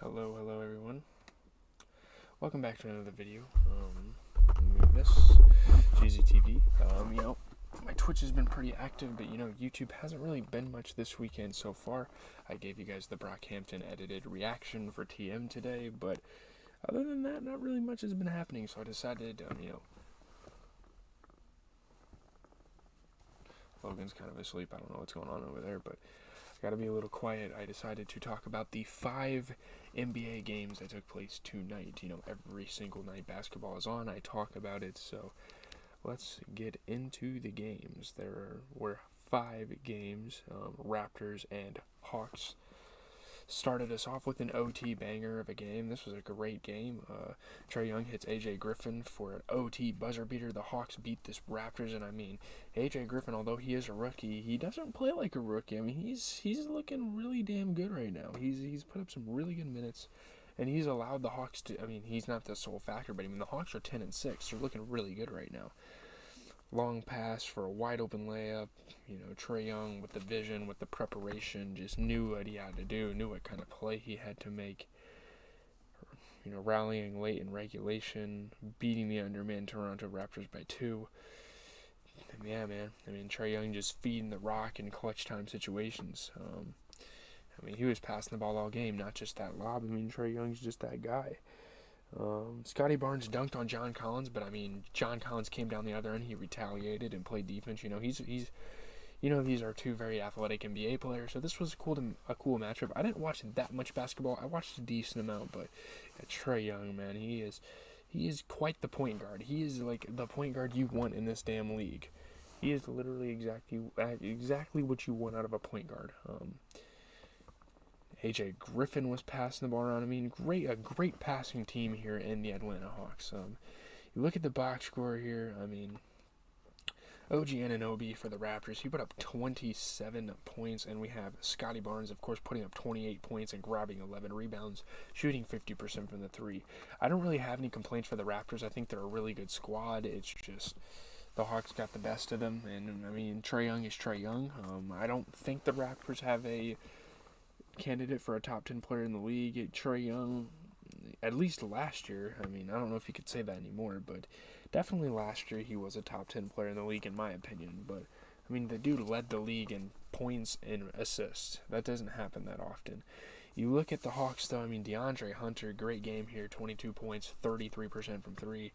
Hello everyone. Welcome back to another video. This GZTV. My Twitch has been pretty active, but YouTube hasn't really been much this weekend so far. I gave you guys the Brockhampton edited reaction for TM today, but other than that, not really much has been happening. So I decided, Logan's kind of asleep. I don't know what's going on over there, but gotta be a little quiet. I decided to talk about the 5 NBA games that took place tonight. Every single night basketball is on, I talk about it, so let's get into the games. There were 5 games. Raptors and Hawks started us off with an OT banger of a game. This was a great game. Trae Young hits AJ Griffin for an OT buzzer beater. The Hawks beat this Raptors, and AJ Griffin, although he is a rookie, he doesn't play like a rookie. He's looking really damn good right now. He's put up some really good minutes, and he's allowed the Hawks to. He's not the sole factor, but the Hawks are 10-6. They're looking really good right now. Long pass for a wide open layup. Trae Young with the vision, with the preparation, just knew what he had to do, knew what kind of play he had to make. Rallying late in regulation, beating the underman Toronto Raptors by 2. And yeah, man. Trae Young just feeding the rock in clutch time situations. He was passing the ball all game, not just that lob. Trae Young's just that guy. Scotty Barnes dunked on John Collins, but John Collins came down the other end. He retaliated and played defense. These are 2 very athletic NBA players, so this was a cool matchup. I didn't watch that much basketball. I watched a decent amount, but Trae Young, man, he is quite the point guard. He is like the point guard you want in this damn league. He is literally exactly what you want out of a point guard. AJ Griffin was passing the ball around. A great passing team here in the Atlanta Hawks. You look at the box score here. OG Anunoby for the Raptors. He put up 27 points, and we have Scotty Barnes, of course, putting up 28 points and grabbing 11 rebounds, shooting 50% from the 3. I don't really have any complaints for the Raptors. I think they're a really good squad. It's just the Hawks got the best of them, and Trae Young is Trae Young. I don't think the Raptors have a candidate for a top 10 player in the league. Trae Young, at least last year, I don't know if you could say that anymore, but definitely last year he was a top 10 player in the league in my opinion. But the dude led the league in points and assists. That doesn't happen that often. You look at the Hawks though, DeAndre Hunter, great game here, 22 points, 33% from 3.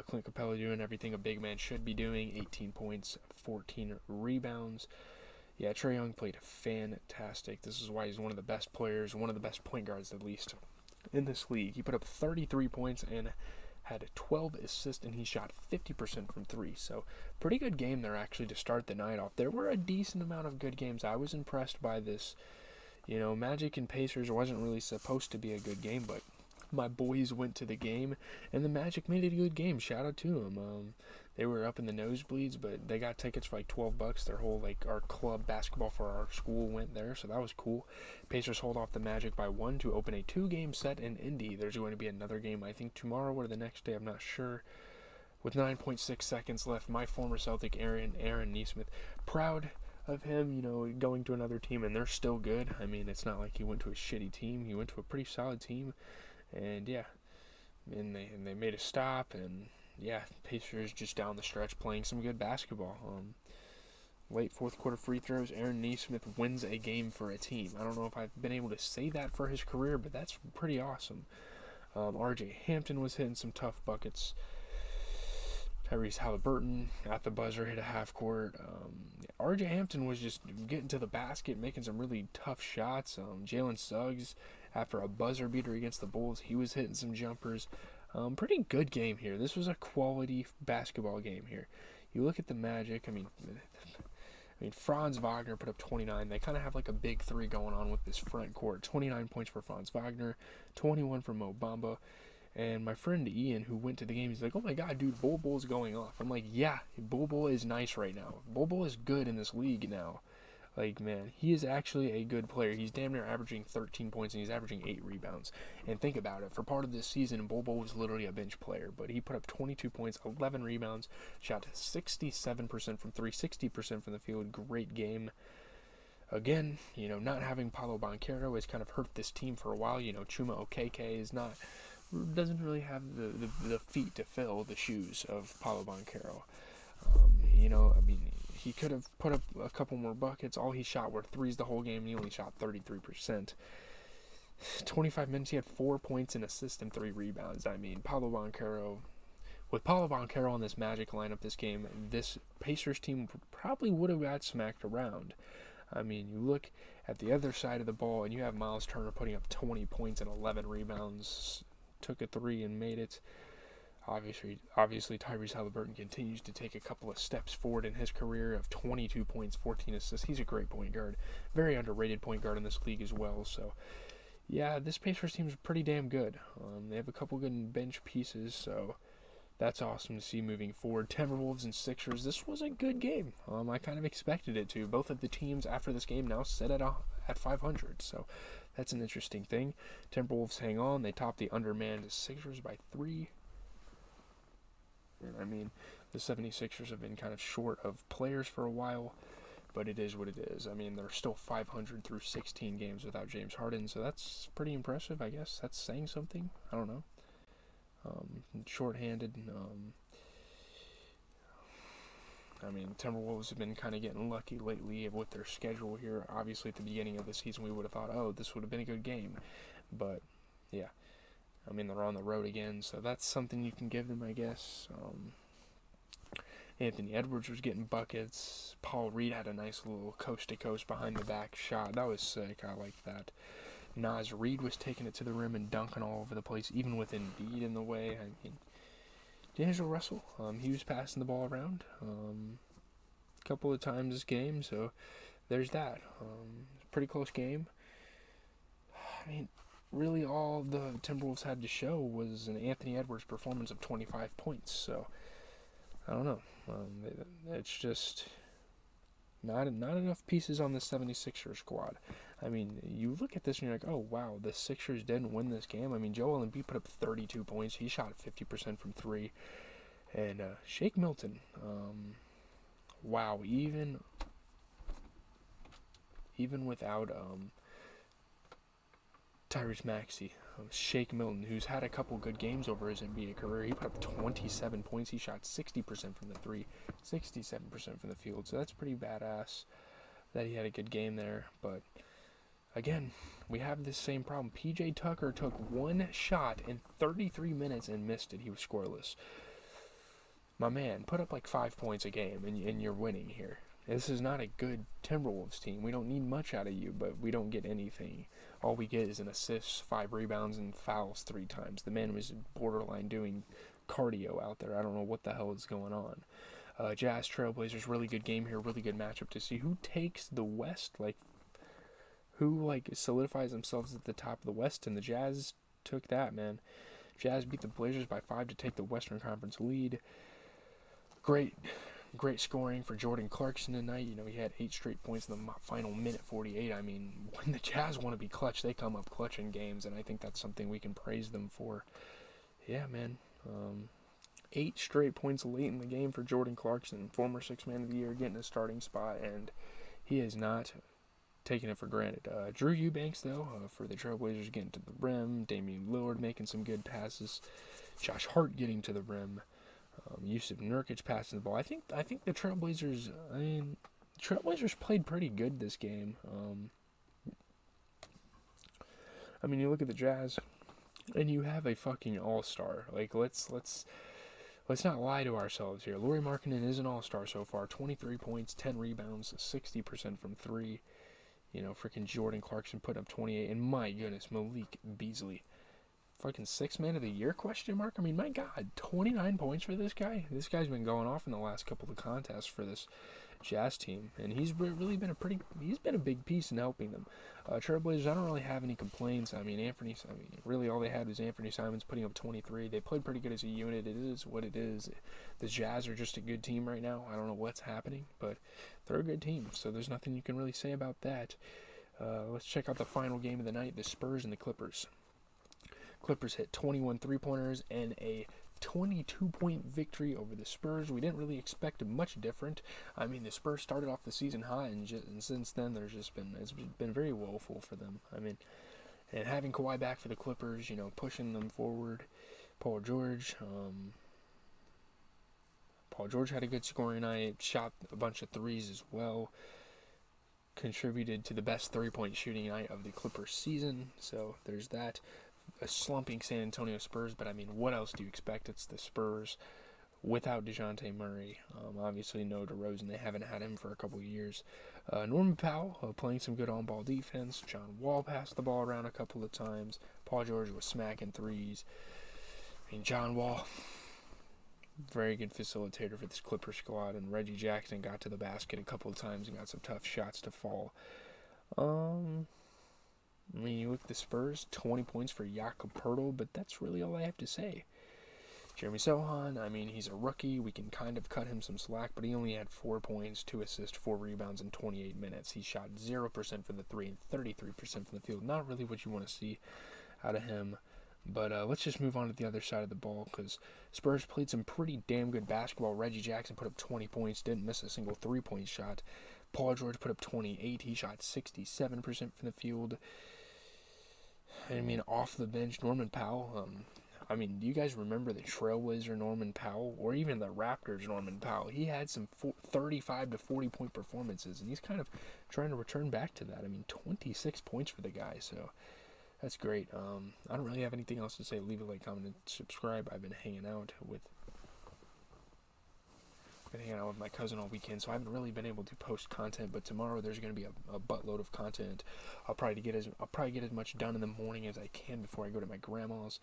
Clint Capella doing everything a big man should be doing, 18 points, 14 rebounds. Yeah, Trae Young played fantastic. This is why he's one of the best players, one of the best point guards at least in this league. He put up 33 points and had 12 assists, and he shot 50% from 3. So pretty good game there actually to start the night off. There were a decent amount of good games. I was impressed by this. Magic and Pacers wasn't really supposed to be a good game, but my boys went to the game, and the Magic made it a good game. Shout out to them. They were up in the nosebleeds, but they got tickets for like $12. Their whole our club basketball for our school went there, so that was cool. Pacers hold off the Magic by 1 to open a 2-game set in Indy. There's going to be another game, I think tomorrow or the next day, I'm not sure. With 9.6 seconds left, my former Celtic Aaron Nesmith, proud of him, going to another team, and they're still good. It's not like he went to a shitty team. He went to a pretty solid team, and yeah, and they made a stop, and yeah, Pacers just down the stretch playing some good basketball. Late fourth quarter free throws, Aaron Nesmith wins a game for a team. I don't know if I've been able to say that for his career, but that's pretty awesome. RJ Hampton was hitting some tough buckets. Tyrese Halliburton at the buzzer hit a half court. RJ Hampton was just getting to the basket, making some really tough shots. Jalen Suggs, after a buzzer beater against the Bulls, he was hitting some jumpers. Pretty good game here. This was a quality basketball game here. You look at the Magic, Franz Wagner put up 29. They kind of have like a big 3 going on with this front court. 29 points for Franz Wagner, 21 for Mo Bamba. And my friend Ian, who went to the game, he's like, oh my god, dude, Bol Bol's going off. I'm like, yeah, Bol is nice right now. Bol is good in this league now. Man, he is actually a good player. He's damn near averaging 13 points, and he's averaging 8 rebounds. And think about it. For part of this season, Bol was literally a bench player, but he put up 22 points, 11 rebounds, shot 67% from 3, 60% from the field. Great game. again, not having Paulo Banchero has kind of hurt this team for a while. Chuma Okeke doesn't really have the feet to fill the shoes of Paulo Banchero. He could have put up a couple more buckets. All he shot were threes the whole game, and he only shot 33%. 25 minutes, he had 4 points, an assist, and 3 rebounds. With Paulo Banchero on this Magic lineup this game, this Pacers team probably would have got smacked around. You look at the other side of the ball, and you have Miles Turner putting up 20 points and 11 rebounds, took a 3 and made it. Obviously, Tyrese Haliburton continues to take a couple of steps forward in his career of 22 points, 14 assists. He's a great point guard. Very underrated point guard in this league as well. So, yeah, this Pacers team is pretty damn good. They have a couple good bench pieces, so that's awesome to see moving forward. Timberwolves and Sixers, this was a good game. I kind of expected it to. Both of the teams after this game now sit at 500, so that's an interesting thing. Timberwolves hang on. They top the undermanned Sixers by 3. The 76ers have been kind of short of players for a while, but it is what it is. They're still 500 through 16 games without James Harden, so that's pretty impressive, I guess. That's saying something. I don't know. Shorthanded. Timberwolves have been kind of getting lucky lately with their schedule here. Obviously, at the beginning of the season, we would have thought, this would have been a good game. But, yeah. They're on the road again, so that's something you can give them, I guess. Anthony Edwards was getting buckets. Paul Reed had a nice little coast-to-coast behind-the-back shot. That was sick. I liked that. Naz Reid was taking it to the rim and dunking all over the place, even with Embiid in the way. D'Angelo Russell, he was passing the ball around a couple of times this game, so there's that. Pretty close game. Really all the Timberwolves had to show was an Anthony Edwards performance of 25 points, so I don't know. It's just not enough pieces on the 76ers squad. You look at this and you're like, oh, wow, the Sixers didn't win this game. Joel Embiid put up 32 points. He shot 50% from 3. And Shake Milton, wow, even without Tyrese Maxey, Shake Milton, who's had a couple good games over his NBA career, he put up 27 points. He shot 60% from the 3, 67% from the field. So that's pretty badass that he had a good game there. But again, we have this same problem. PJ Tucker took 1 shot in 33 minutes and missed it. He was scoreless. My man, put up like 5 points a game and you're winning here. This is not a good Timberwolves team. We don't need much out of you, but we don't get anything. All we get is an assist, 5 rebounds, and fouls 3 times. The man was borderline doing cardio out there. I don't know what the hell is going on. Jazz Trailblazers, really good game here, really good matchup to see who takes the West, who solidifies themselves at the top of the West, and the Jazz took that, man. Jazz beat the Blazers by 5 to take the Western Conference lead. Great scoring for Jordan Clarkson tonight. He had 8 straight points in the final minute 48. When the Jazz want to be clutch, they come up clutch in games, and I think that's something we can praise them for. Yeah, man. 8 straight points late in the game for Jordan Clarkson, former 6th Man of the Year, getting a starting spot, and he is not taking it for granted. Drew Eubanks, though, for the Trailblazers getting to the rim. Damian Lillard making some good passes. Josh Hart getting to the rim. Yusuf Nurkic passing the ball. I think the Trailblazers. Trailblazers played pretty good this game. You look at the Jazz, and you have a fucking all-star. Let's not lie to ourselves here. Lauri Markkanen is an all-star so far. 23 points, 10 rebounds, 60% from 3. Freaking Jordan Clarkson put up 28, and my goodness, Malik Beasley. Fucking 6th Man of the Year, question mark? My God, 29 points for this guy? This guy's been going off in the last couple of contests for this Jazz team, and he's really been a big piece in helping them. Trailblazers, I don't really have any complaints. Really all they had was Anthony Simons putting up 23. They played pretty good as a unit. It is what it is. The Jazz are just a good team right now. I don't know what's happening, but they're a good team, so there's nothing you can really say about that. Let's check out the final game of the night, the Spurs and the Clippers. Clippers hit 21 3-pointers and a 22-point victory over the Spurs. We didn't really expect much different. I mean, the Spurs started off the season high, and since then it's been very woeful for them. I mean, and having Kawhi back for the Clippers, pushing them forward. Paul George had a good scoring night, shot a bunch of threes as well, contributed to the best three-point shooting night of the Clippers season, so there's that. A slumping San Antonio Spurs, but I mean, what else do you expect? It's the Spurs without DeJounte Murray. Obviously, no DeRozan. They haven't had him for a couple years. Norman Powell playing some good on-ball defense. John Wall passed the ball around a couple of times. Paul George was smacking threes. I mean, John Wall, very good facilitator for this Clipper squad, and Reggie Jackson got to the basket a couple of times and got some tough shots to fall. I mean, you look at the Spurs, 20 points for Jakob Poeltl, but that's really all I have to say. Jeremy Sohan, I mean, he's a rookie. We can kind of cut him some slack, but he only had 4 points, 2 assists, 4 rebounds in 28 minutes. He shot 0% from the 3 and 33% from the field. Not really what you want to see out of him. But let's just move on to the other side of the ball, because Spurs played some pretty damn good basketball. Reggie Jackson put up 20 points, didn't miss a single 3-point shot. Paul George put up 28. He shot 67% from the field. I mean, off the bench, Norman Powell. I mean, do you guys remember the Trailblazer Norman Powell, or even the Raptors Norman Powell? He had some 35 to 40-point performances, and he's kind of trying to return back to that. I mean, 26 points for the guy, so that's great. I don't really have anything else to say. Leave a like, comment, and subscribe. I've been hanging out with my cousin all weekend, so I haven't really been able to post content. But tomorrow there's going to be a buttload of content. I'll probably get as much done in the morning as I can before I go to my grandma's,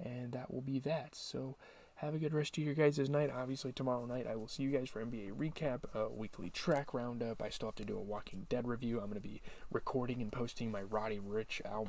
and that will be that. So have a good rest of your guys' night. Obviously tomorrow night I will see you guys for NBA recap, weekly track roundup. I still have to do a Walking Dead review. I'm going to be recording and posting my Roddy Ricch album.